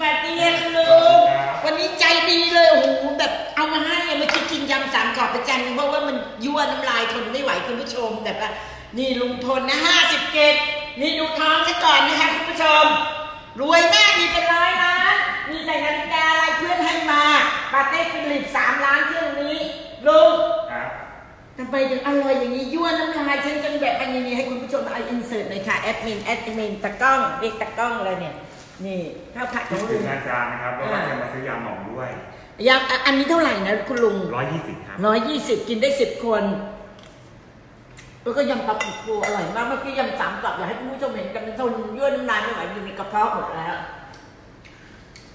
วัสดีคุณลุงวันนี้ใจดีเลยโอ้โหแบบเอามาให้เมื่อกี้กินยำสามกรอบประจันเพราะว่ามันยั่วน้ำลายทนไม่ไหวคุณผู้ชมแบบว่านี่ลุงพลนะ50 เกตนี่ดูท้องซะก่อนนะคะคุณผู้ชมรวยแน่มีเป็น100 ล้านมีใส่นาฬิกาอะไรเพื่อนให้มาปาเต้ฟิลิป3 ล้านเที่ยวนี้ลุงทำไมถึงอร่อยอย่างนี้ยั่วน้ำลายฉันจังแบบอันนี้ให้คุณผู้ชมเอาอินเสิร์ตหน่อยค่ะแอดมินตะกล้องเด็กตะกล้องอะไรเนี่ยนี่ข้าวผัดของลุงอาจารย์นะครับแล้วก็จะมาซื้อยาหม่องด้วยยำอันนี้เท่าไหร่นะคุณลุง120ครับ120กินได้10 คนแล้วก็ยำปลาปุกปูอร่อยมากเมื่อกี้ยำ3 กลับอยากให้คุณผู้ชมเห็นกันทนยั่วน้ำลายไม่ไหวอยู่ในกระเพาะหมดแล้ว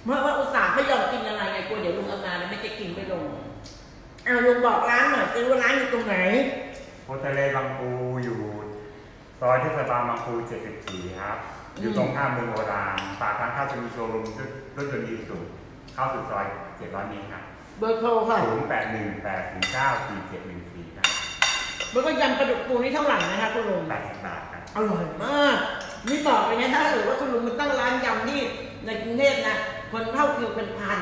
เมื่อว่าอุตส่าห์ไม่ยอมกินอะไรไงกลัวเดี๋ยวลุงเอามาแล้วไม่จะกินไม่ลงลุงบอกร้านหน่อยซิว่าร้านอยู่ตรงไหนโฮเทลบางปูอยู่ซอยเทศบาลบางปู74ครับอยู่ตรงข้ามเมืองโบราณปากทางเข้าจะมีโชว์รูมรถยนต์อีซูซูเข้าสู่ซอย700 เมตรครับเบอร์โทรค่ะ0818094714ครับแล้วก็ยำปลาดุกปูนี่เท่าไหร่นะคะคุณลุง80 บาทครับอร่อยมากนี่บอกเลยนะถ้าเกิดว่าคุณลุงมันตั้งร้านยำที่ในกรุงเทพนะคนเข้าคิวเป็นพัน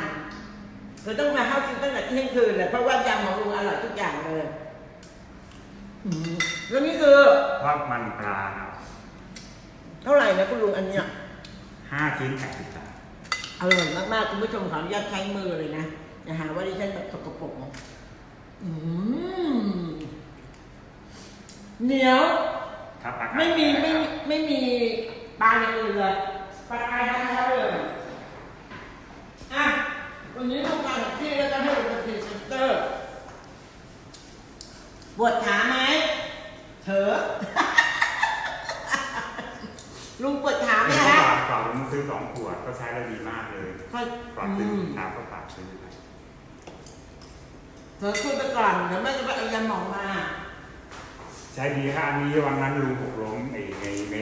เธอต้องมาเข้าคิวตั้งแต่เที่ยงคืนเลยเพราะว่ายำของลุงอร่อยทุกอย่างเลยแล้วนี่คือทอดมันปลาครับเท่าไหร่นะคุณลุงอันเนี้ย5 ชิ้น80 บาทอร่อยมากๆคุณผู้ชมขออนุญาตใช้มือเลยนะอย่าหาว่าดิฉันแบบสกปรกเหนียวไม่มีปลาอย่างอื่นเลยปลาอะไรนะครับเลยวันนี้ต้องการที่แล้วก็ให้เป็นพรีเซนเตอร์ปวดขาไหมเถอะลุงปวดขาไหมคะฝากลุงซื้อ2 ขวดก็ใช้แล้วดีมากเลยฝากซื้อน้ำก็ฝากซื้อเธอพูดไปก่อนเดี๋ยวแม่จะไปเอายาหมองมาใช้ดีค่ะอันนี้วันนั้นลุงหกล้ม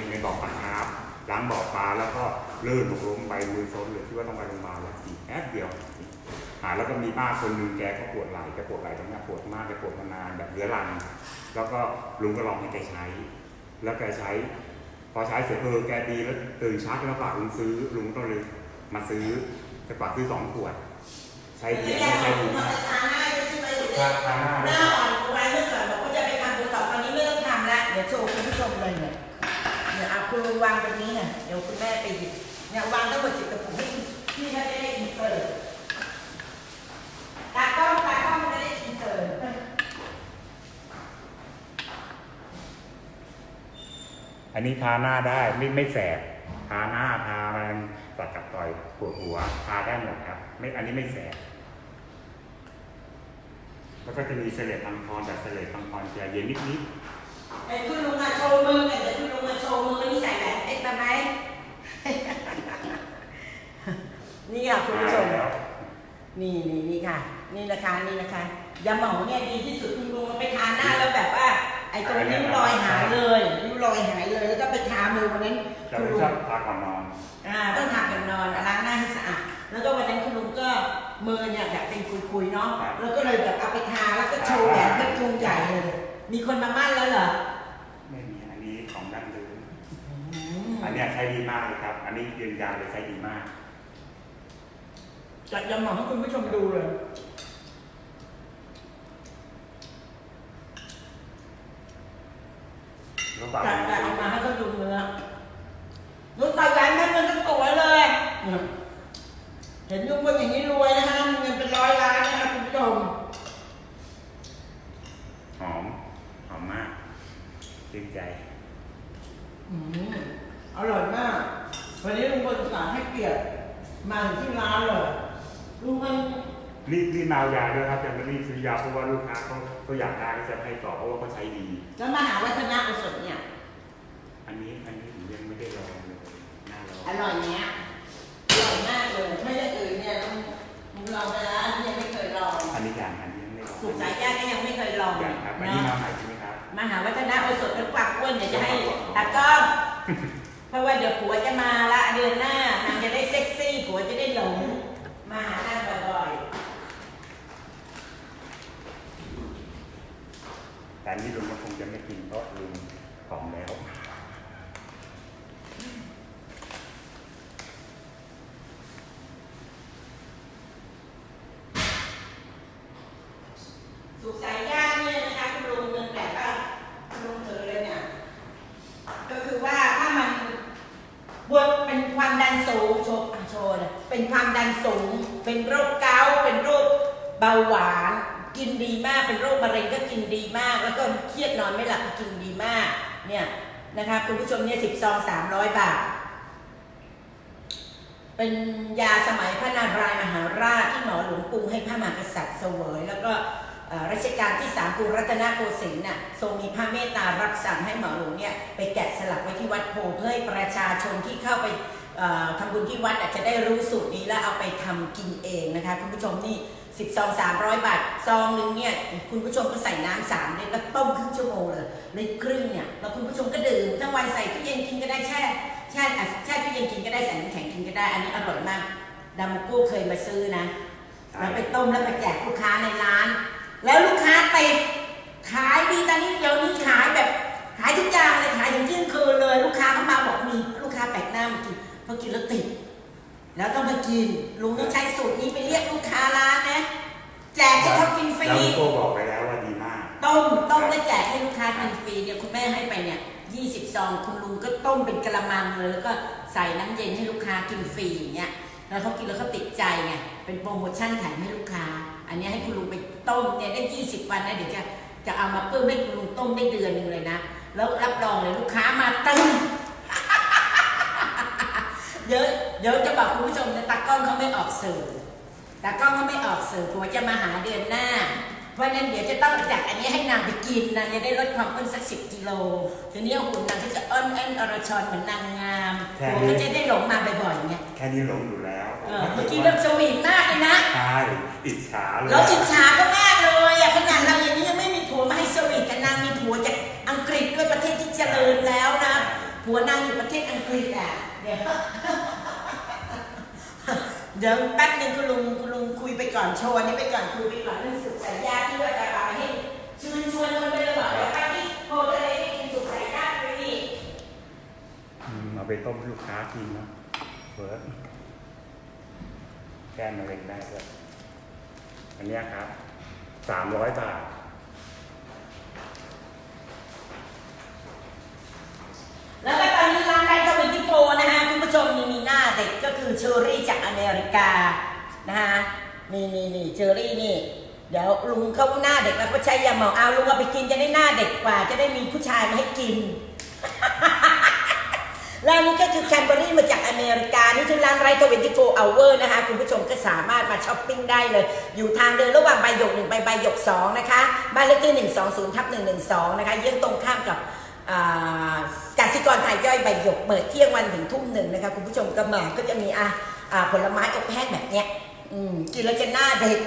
ในบ่อปลาครับล้างบ่อปลาแล้วก็ลื่นหกล้มไปมือซ้นเลยที่ว่าต้องไปโรงพยาบาลแล้วแป๊บเดียวแล้วก็มีป้าคนนึงแกก็ปวดไหล่ตรงนี้ปวดมากแกปวดมานานแบบเรื้อรังแล้วก็ลุงก็ลองให้แกใช้แล้วแกใช้พอใช้เสร็จแกดีแล้วตื่นเช้าแล้วฝากลุงซื้อลุงก็เลยมาซื้อจะฝากซื้อ2 ขวดใช้ดีใช้ดีมากทาหน้าอ่อนไว้เมื่อก่อนบอกว่าจะไปทำตัวต่อตอนนี้ไม่ต้องทำแล้วเดี๋ยวโชว์คุณผู้ชมเลยเนี่ยเอาคุณลุงวางตรงนี้เนี่ยเดี๋ยวคุณแม่ไปหยิบเนี่ยวางทั้งหมด10 กระปุกให้พี่เขาจะได้อินเสิร์ตตากล้องมันจะได้อินเสิร์ตอันนี้ทาหน้าได้ไม่แสบทาหน้าทามันตัดกับต่อยปวดหัวทาได้หมดครับอันนี้ไม่แสบแล้วก็จะมีเสลดพังพรแต่เสลดพังพรจะเย็นนิดๆคุณลุงมาโชว์มือแต่คุณลุงมาโชว์มือนี่ใส่แบบเต็มไหมนี่ค่ะคุณผู้ชมนี่ค่ะนี่นะคะยาหม่องเนี่ยดีที่สุดคุณลุงมาไปทาหน้าแล้วแบบว่าไอ้ตรงนิ้วรอยหายเลยแล้วก็ไปทามือวันนั้นคุณลุงทาก่อนนอนต้องทาก่อนนอนล้างหน้าให้สะอาดแล้วก็วันนั้นคุณลุงก็มือเนี่ยแบบเป็นคุยๆเนาะแล้วก็เลยแบบเอาไปทาแล้วก็โชว์แหวนเพชรวงใหญ่เลยมีคนมามั่นแล้วเหรอไม่มีอันนี้ของดั้งเดิมอันนี้ใช้ดีมากเลยครับอันนี้ยืนยันเลยใช้ดีมากจัดยาหม่องให้คุณผู้ชมดูเลยจัดเอามาให้เขาดูเนื้อดูตาแหวนมันก็สวยเลยเห็นลุงเป็นอย่างนี้รวยนะคะเงินเป็น100 ล้านนะคะคุณผู้ชมหอมมากชื่นใจอร่อยมากวันนี้ลุงพลสั่งให้เกียรติมาที่ร้านเลยลุงพลรีบมาเอายาด้วยครับยังไม่รีบซื้อยาเพราะว่าลูกค้าเขาอยากได้ก็จะให้ต่อเพราะว่าเขาใช้ดีแล้วมหาวัฒนะโอสถเนี่ยอันนี้ผมยังไม่ได้ลองเลยน่าลองอร่อยเนี้ยอร่อยมากเลยไม่ได้อื่นเนี่ยลุงลองไปแล้วอันนี้ยังไม่เคยลองอันนี้ยังไม่ลองสุดสายยากก็ยังไม่เคยลองครับอันนี้มาใหม่ใช่ไหมครับมหาวัฒนะโอสถเป็นกวักอ้วนเดี๋ยวจะให้ตากล้องเพราะว่าเดี๋ยวผัวจะมาละเดือนหน้านางจะได้เซ็กซี่ผัวจะได้หลงมาหานางบ่อยแต่นี่ลุงก็คงจะไม่กินเพราะลุงของแล้ว ความดันสูงโชว์เลยเป็นความดันสูงเป็นโรคเกาต์เป็นโรคเบาหวานกินดีมากเป็นโรคมะเร็งก็กินดีมากแล้วก็เครียดนอนไม่หลับกินดีมากเนี่ยนะคะคุณผู้ชมเนี่ย10 ซอง300 บาทเป็นยาสมัยพระนารายณ์มหาราชที่หมอหลวงปรุงให้พระมหากษัตริย์เสวยแล้วก็รัชกาลที่3กรุงรัตนโกสินทร์น่ะทรงมีพระเมตตารับสั่งให้หมอหลวงเนี่ยไปแกะสลักไว้ที่วัดโพเพื่อให้ประชาชนที่เข้าไปทำบุญที่วัดอาจจะได้รู้สูตรนี้แล้วเอาไปทำกินเองนะคะคุณผู้ชมนี่10 ซอง300 บาทซองนึงเนี่ยคุณผู้ชมก็ใส่น้ำ3 ลิตรแล้วต้มครึ่งชั่วโมงเลยลิตรครึ่งเนี่ยแล้วคุณผู้ชมก็ดื่มทั้งวันใส่ตู้เย็นกินก็ได้แช่ตู้เย็นกินก็ได้ใส่น้ำแข็งกินก็ได้อันนี้อร่อยมากดามาโก้เคยมาซื้อนะแล้วไปต้มแล้วไปแจกลูกค้าในร้านแล้วลูกค้าติดขายดีตอนนี้เดี๋ยวนี้ขายแบบขายทุกอย่างเลยขายถึงเที่ยงคืนเลยลูกค้าเข้ามาบอกมีลูกค้าแปลกหน้ามากินเขากินแล้วติดแล้วต้องมากินลุงต้องใช้สูตรนี้ไปเรียกลูกค้าร้านนะแจกให้เขากินฟรีแล้วโก้บอกไปแล้วว่าดีมากต้มแล้วแจกให้ลูกค้ากินฟรีเนี่ยคุณแม่ให้ไปเนี่ย20 ซองคุณลุงก็ต้มเป็นกระมังเลยแล้วก็ใส่น้ำเย็นให้ลูกค้ากินฟรีอย่างเงี้ยแล้วเขากินแล้วเขาติดใจไงเป็นโปรโมชั่นแถมให้ลูกค้าอันนี้ให้คุณลุงไปต้มเนี่ยได้20 วันนะเดี๋ยวจะเอามาเพิ่มให้คุณลุงต้มได้เดือนนึงเลยนะแล้วรับรองเลยลูกค้ามาตึ้งเดี๋ยวจะบอกคุณผู้ชมนะตากล้องเขาไม่ออกสื่อผัวจะมาหาเดือนหน้าเพราะนั้นเดี๋ยวจะต้องจัดอันนี้ให้นางไปกินนางจะได้ลดความอ้วนสัก10 กิโลทีนี้หุ่นนางก็จะอ้อนแอนอรชรเหมือนนางงามผัวก็จะได้หลงมาบ่อยๆไงแค่นี้หลงอยู่แล้วเมื่อกี้เราสวีทมากเลยนะใช่อิจฉาเลยแล้วอิจฉาก็มากเลยขนาดเราอย่างนี้ยังไม่มีผัวมาให้สวีทกันนางมีผัวจากอังกฤษด้วยประเทศที่เจริญแล้วนะผัวนางอยู่ประเทศอังกฤษเดี๋ยวแป๊บนึงคุณลุงคุยไปก่อนโชว์นี้ไปก่อนคุยไปก่อนเรื่องสุกสายยาที่ว่าจะเอาให้ชวนคนไปเลยบอกเดี๋ยวไปที่โพทะเลได้กินสุกสายยาฟรีเอาไปต้มลูกค้ากินนะเฟิร์สแก้มะเร็งได้ด้วยอันนี้ครับ300 บาทแล้วก็ตอนนี้ร้านไดก็เป็นที่โพนะคะคุณผู้ชมมีหน้าเด็กก็คือเชอรี่จากอเมริกานะคะนี่เชอรี่นี่เดี๋ยวลุงเขาหน้าเด็กแล้วก็ใช้ยาหมองเอาลุงเอาไปกินจะได้หน้าเด็กกว่าจะได้มีผู้ชายมาให้กิน ร้านนี้ก็คือแคนเบอรี่มาจากอเมริกานี่คือร้านไรท์24 hour นะคะคุณผู้ชมก็สามารถมาช้อปปิ้งได้เลยอยู่ทางเดินระหว่างใบหยก1ไปใบหยก2นะคะบ้านเลขที่120/112นะคะเยื้องตรงข้ามกับกสิกรไทยย่อยใบหยกเปิดเที่ยงวันถึงทุ่ม 1นะคะคุณผู้ชมก็มาก็จะมีผลไม้อบแห้งแบบเนี้ยกินแล้วจะหน้าเด็ก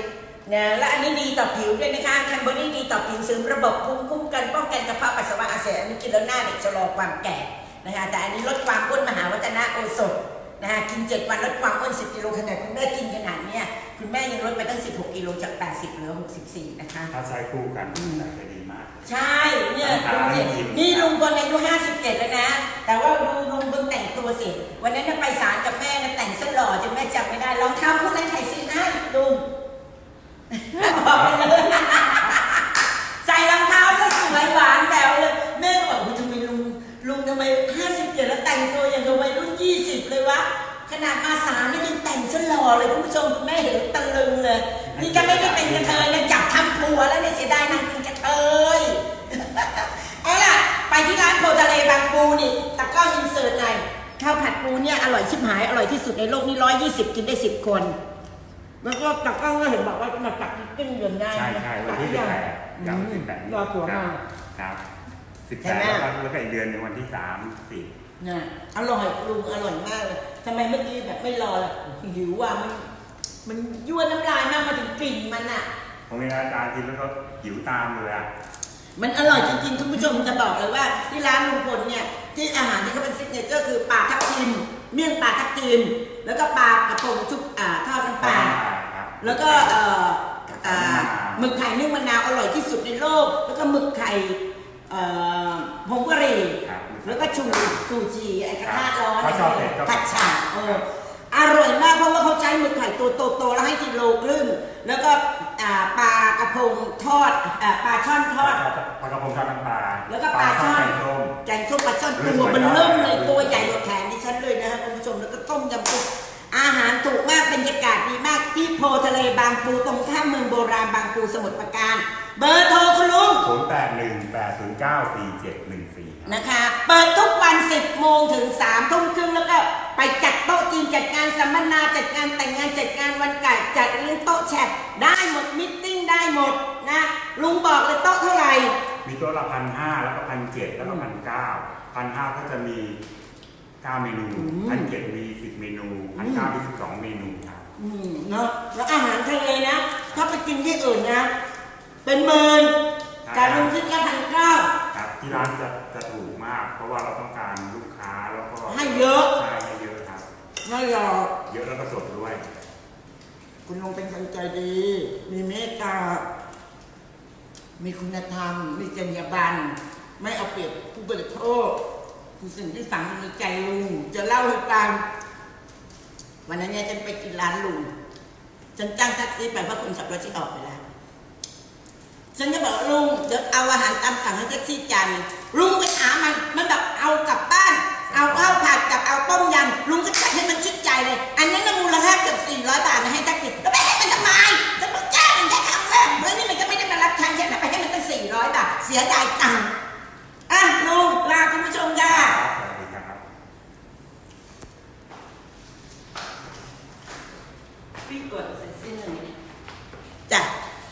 นะและอันนี้ดีต่อผิวด้วยนะคะแคนเบอรี่ดีต่อผิวเสริมระบบภูมิคุ้มกันป้องกันกระเพาะปัสสาวะอักเสบอันนี้กินแล้วหน้าเด็กชะลอความแก่นะคะแต่อันนี้ลดความอ้วนมหาวัฒนะโอสถนะคะกิน7 วันลดความอ้วน10 กิโลขนาดคุณแม่กินขนาดเนี้ยคุณแม่ยังลดไปตั้ง16 กิโลจาก80เหลือ64นะคะถ้าใช้คู่กันจะดีมากใช่เนี่ยดูสินี่ลุงพลอายุ57แล้วนะแต่ว่าดูลุงพลแต่งตัวสิวันนั้นไปศาลกับแม่นะแต่งซะหล่อจนแม่จำไม่ได้รองเท้าคู่นั้นใครซื้อให้ลุงบอกไปเลยใส่รองเท้าซะสวยหวานแบวเลยแม่ก็บอกว่าทำไมลุงทำไม57แล้วแต่งตัวอย่างกับวัยรุ่น20เลยวะขนาดมาศาลนี่ยังแต่งซะหล่อเลยคุณผู้ชมคุณแม่เห็นตะลึงเลยนี่ก็ไม่ได้เป็นกระเทยนะจับทำผัวแล้วเนี่ยเสียดายนางเป็นกระเทยเอาล่ะไปที่ร้านโพทะเลบางปูนี่ตะก้อนอินเสิร์ตหน่อยข้าวผัดปูเนี่ยอร่อยชิบหายอร่อยที่สุดในโลกนี่120กินได้10 คนแล้วก็ตะก้อนก็เห็นบอกว่ามาตักติ้งเดือนได้ใช่วันที่18อย่าง18รอผัวมาครับ18แล้วก็อีกเดือนในวันที่3-4เนี่ยอร่อยลุงอร่อยมากเลยทำไมเมื่อกี้แบบไม่รอล่ะหิวว่ะมันยั่วน้ำลายมากมาถึงกลิ่นมันอ่ะผมเวลาอาจารย์กินแล้วก็หิวตามเลยอ่ะมันอร่อยจริงๆคุณผู้ชมจะบอกเลยว่าที่ร้านลุงพลเนี่ยที่อาหารที่เขาเป็นซิกเนเจอร์คือปลาทับทิมเมี่ยงปลาทับทิมแล้วก็ปลากระพงชุบทอดน้ำปลาแล้วก็หมึกไข่นึ่งมะนาวอร่อยที่สุดในโลกแล้วก็หมึกไข่ผงกะหรี่แล้วก็ชูจีไอ้กระทะร้อนผัดฉ่าอร่อยมากเพราะว่าเขาใช้หมึกไข่ตัวโตๆแล้วให้กิโลครึ่งแล้วก็ปลากระพงทอดปลาช่อนทอดปลากระพงทอดน้ำปลาแล้วก็ปลาช่อนแกงส้มปลาช่อนตัวมันเริ่มเลยตัวใหญ่กว่าแขนดิ ฉันเลยนะคะคุณผู้ชมแล้วก็ต้มยำปูอาหารถูกมากบรรยากาศดีมากที่โพทะเลบางปูตรงข้ามเมืองโบราณบางปูสมุทรปราการเบอร์โทรคุณลุง0818094714นะคะเปิดทุกวัน 10 โมงถึง 3 ทุ่มครึ่งแล้วก็ไปจัดโต๊ะจีนจัดงานสัมมนาจัดงานแต่งงานจัดงานวันเกิดจัดเลี้ยงโต๊ะแชร์ได้หมดมิทติ้งได้หมดนะลุงบอกเลยโต๊ะเท่าไหร่มีโต๊ะละ1,500แล้วก็1,700แล้วก็1,900 1,500ก็จะมี9เมนู1,700มี10เมนู1,900มี12เมนูครับเนาะแล้วอาหารทะเลนะถ้าไปกินที่อื่นนะเป็นหมื่นแต่ลุงคิดแค่1,900ครับที่ร้านจะถูกมากเพราะว่าเราต้องการลูกค้าแล้วก็ให้เยอะใช่ให้เยอะครับไม่หรอกเยอะแล้วก็สดด้วยคุณลุงเป็นคนใจดีมีเมตตามีคุณธรรมมีจรรยาบรรณไม่เอาเปรียบผู้บริโภคคือสิ่งที่ฝังในใจลุงจะเล่าให้ฟังวันนั้นเนี่ยฉันไปกินร้านลุงฉันจ้างแท็กซี่ไปเพราะคนขับรถที่ออกไปแล้วฉันก็บอกลุงเดี๋ยวเอาอาหารตามสั่งให้แท็กซี่จานลุงไปถามมันแบบเอากลับบ้านเอาข้าวผัดกับเอาต้มยำลุงก็จัดให้มันชุดใจเลยอันนั้นมูลค่าเกือบ400 บาทนะให้แท็กซี่แล้วไปให้มันทำไมฉันบอกจ้างมันแค่ครั้งแรกแล้วนี่มันก็ไม่ได้มารับฉันฉันไปให้มันตั้ง400 บาทเสียดายตังค์